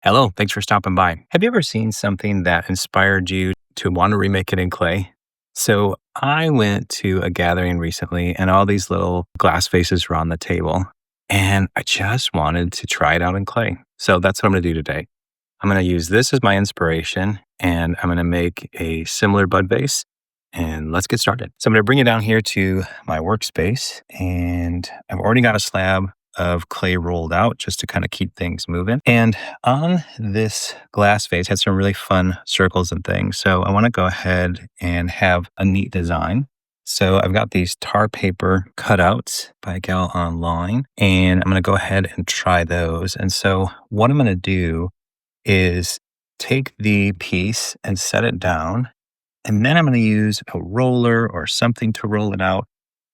Hello, thanks for stopping by. Have you ever seen something that inspired you to want to remake it in clay? So I went to a gathering recently and all these little glass vases were on the table and I just wanted to try it out in clay. So that's what I'm going to do today. I'm going to use this as my inspiration and I'm going to make a similar bud vase and let's get started. So I'm going to bring it down here to my workspace and I've already got a slab of clay rolled out just to kind of keep things moving. And on this glass vase had some really fun circles and things. So I want to go ahead and have a neat design. So I've got these tar paper cutouts by a gal online, and I'm going to go ahead and try those. And so what I'm going to do is take the piece and set it down. And then I'm going to use a roller or something to roll it out.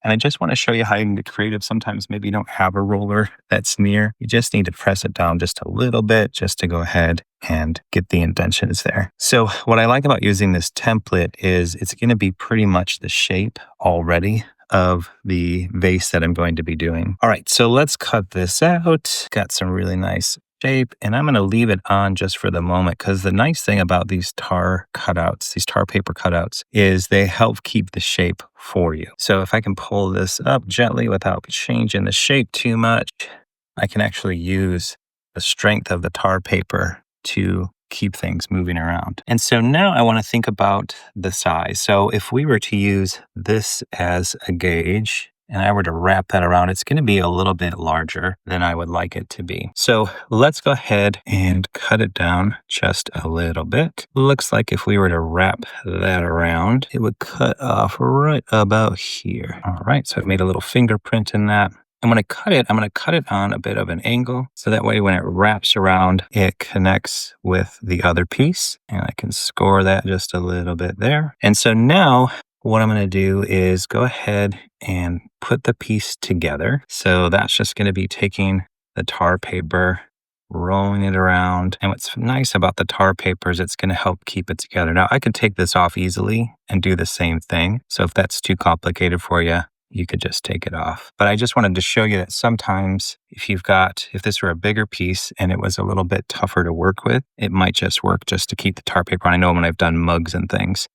And I just want to show you how you can get creative. Sometimes maybe you don't have a roller that's near. You just need to press it down just a little bit just to go ahead and get the indentions there. So what I like about using this template is it's going to be pretty much the shape already of the vase that I'm going to be doing. All right, so let's cut this out. Got some really nice shape, and I'm going to leave it on just for the moment because the nice thing about these tar cutouts, these tar paper cutouts, is they help keep the shape for you. So if I can pull this up gently without changing the shape too much, I can actually use the strength of the tar paper to keep things moving around. And so now I want to think about the size. So if we were to use this as a gauge, and I were to wrap that around, it's going to be a little bit larger than I would like it to be. So let's go ahead and cut it down just a little bit. Looks like if we were to wrap that around, it would cut off right about here. All right, so I've made a little fingerprint in that. And when I cut it, I'm going to cut it on a bit of an angle. So that way when it wraps around, it connects with the other piece. And I can score that just a little bit there. And so now what I'm going to do is go ahead and put the piece together. So that's just going to be taking the tar paper, rolling it around. And what's nice about the tar paper is it's going to help keep it together. Now, I could take this off easily and do the same thing. So if that's too complicated for you, you could just take it off. But I just wanted to show you that sometimes if this were a bigger piece and it was a little bit tougher to work with, it might just work just to keep the tar paper on. I know when I've done mugs and things,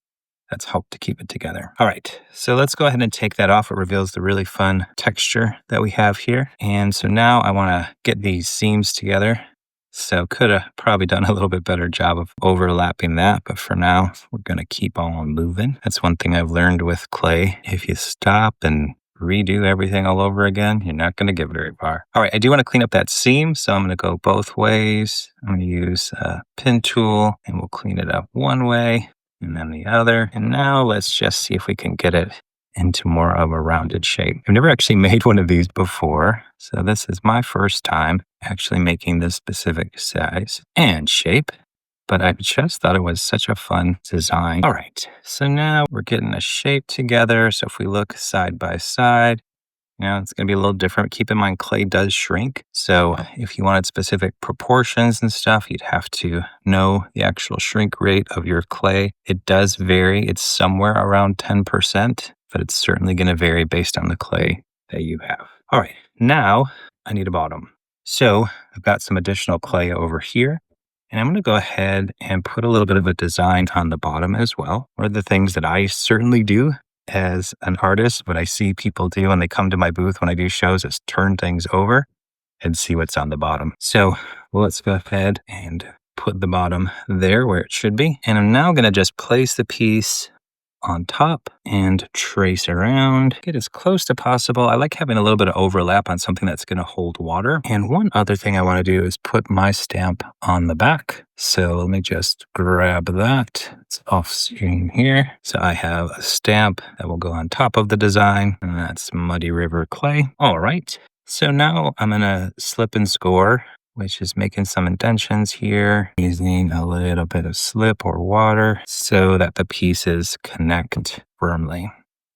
that's helped to keep it together. All right, so let's go ahead and take that off. It reveals the really fun texture that we have here. And so now I want to get these seams together. So could have probably done a little bit better job of overlapping that, but for now, we're going to keep on moving. That's one thing I've learned with clay. If you stop and redo everything all over again, you're not going to get very far. All right, I do want to clean up that seam, so I'm going to go both ways. I'm going to use a pin tool, and we'll clean it up one way and then the other. And now let's just see if we can get it into more of a rounded shape. I've never actually made one of these before, so this is my first time actually making this specific size and shape, but I just thought it was such a fun design. All right, so now we're getting a shape together. So if we look side by side, it's going to be a little different. Keep in mind, clay does shrink. So if you wanted specific proportions and stuff, you'd have to know the actual shrink rate of your clay. It does vary. It's somewhere around 10%, but it's certainly going to vary based on the clay that you have. All right, now I need a bottom. So I've got some additional clay over here. And I'm going to go ahead and put a little bit of a design on the bottom as well. One of the things that I certainly do as an artist, what I see people do when they come to my booth when I do shows is turn things over and see what's on the bottom. So let's go ahead and put the bottom there where it should be. And I'm now going to just place the piece on top and trace around, get as close to possible. I like having a little bit of overlap on something that's going to hold water. And one other thing I want to do is put my stamp on the back. So let me just grab that. It's off screen here. So I have a stamp that will go on top of the design, and that's Muddy River Clay. All right. So now I'm going to slip and score, which is making some indentions here, using a little bit of slip or water so that the pieces connect firmly.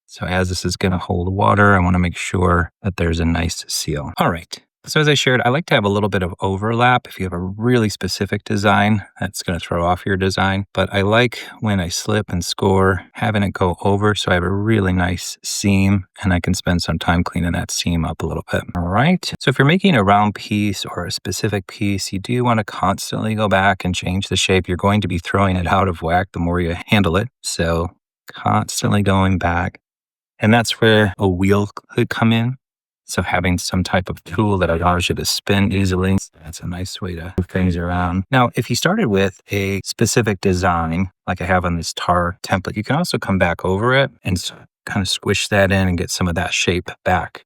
So as this is going to hold water, I want to make sure that there's a nice seal. All right. So as I shared, I like to have a little bit of overlap if you have a really specific design that's going to throw off your design. But I like when I slip and score, having it go over so I have a really nice seam and I can spend some time cleaning that seam up a little bit. All right. So if you're making a round piece or a specific piece, you do want to constantly go back and change the shape. You're going to be throwing it out of whack the more you handle it. So constantly going back. And that's where a wheel could come in. So having some type of tool that allows you to spin easily, that's a nice way to move things around. Now, if you started with a specific design, like I have on this tar template, you can also come back over it and kind of squish that in and get some of that shape back.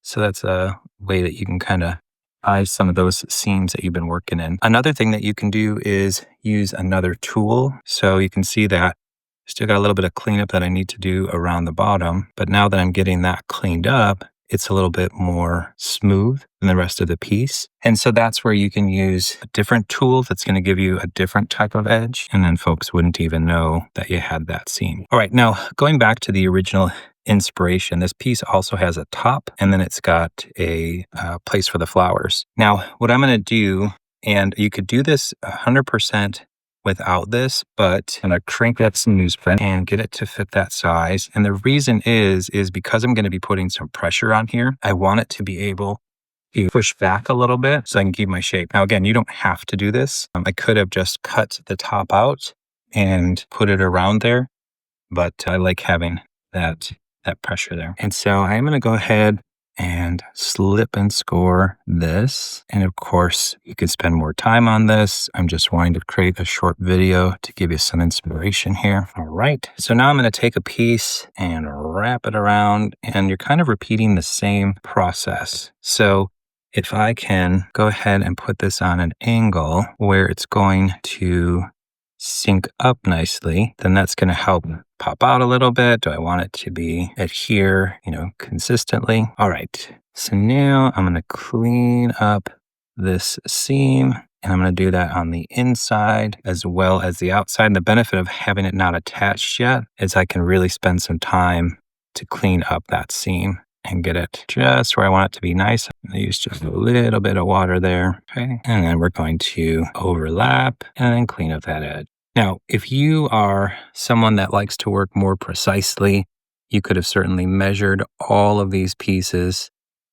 So that's a way that you can kind of hide some of those seams that you've been working in. Another thing that you can do is use another tool. So you can see that still got a little bit of cleanup that I need to do around the bottom. But now that I'm getting that cleaned up, it's a little bit more smooth than the rest of the piece. And so that's where you can use a different tool that's going to give you a different type of edge. And then folks wouldn't even know that you had that seam. All right, now going back to the original inspiration, this piece also has a top and then it's got a place for the flowers. Now, what I'm going to do, and you could do this 100% without this, but I'm gonna crank that newsprint and get it to fit that size. And the reason is because I'm gonna be putting some pressure on here, I want it to be able to push back a little bit so I can keep my shape. Now, again, you don't have to do this. I could have just cut the top out and put it around there, but I like having that pressure there. And so I'm gonna go ahead and slip and score this. And of course, you could spend more time on this. I'm just wanting to create a short video to give you some inspiration here. All right. So now I'm going to take a piece and wrap it around, and you're kind of repeating the same process. So if I can go ahead and put this on an angle where it's going to sync up nicely, then that's going to help pop out a little bit. Do I want it to be adhere, consistently? All right. So now I'm going to clean up this seam, and I'm going to do that on the inside as well as the outside. And the benefit of having it not attached yet is I can really spend some time to clean up that seam and get it just where I want it to be nice. I use just a little bit of water there. Okay. And then we're going to overlap and then clean up that edge. Now, if you are someone that likes to work more precisely, you could have certainly measured all of these pieces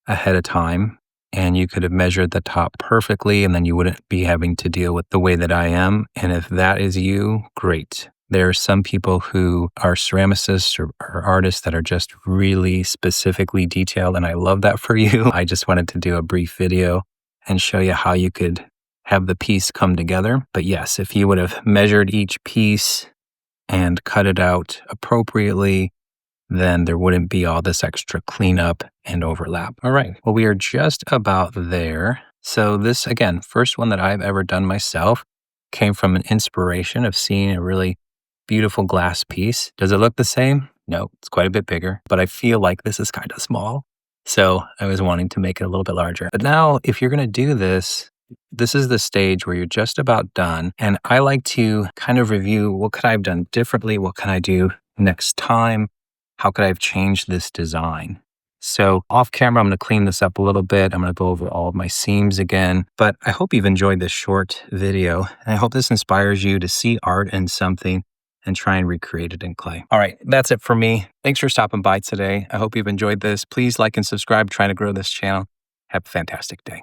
ahead of time, and you could have measured the top perfectly, and then you wouldn't be having to deal with the way that I am. And if that is you, great. There are some people who are ceramicists or artists that are just really specifically detailed, and I love that for you. I just wanted to do a brief video and show you how you could have the piece come together. But yes, if you would have measured each piece and cut it out appropriately, then there wouldn't be all this extra cleanup and overlap. All right, well, we are just about there. So this, again, first one that I've ever done myself came from an inspiration of seeing a really beautiful glass piece. Does it look the same? No, it's quite a bit bigger, but I feel like this is kind of small. So I was wanting to make it a little bit larger. But now if you're going to do this, this is the stage where you're just about done. And I like to kind of review, what could I have done differently? What can I do next time? How could I have changed this design? So off camera, I'm going to clean this up a little bit. I'm going to go over all of my seams again. But I hope you've enjoyed this short video. And I hope this inspires you to see art in something and try and recreate it in clay. All right, that's it for me. Thanks for stopping by today. I hope you've enjoyed this. Please like and subscribe, trying to grow this channel. Have a fantastic day.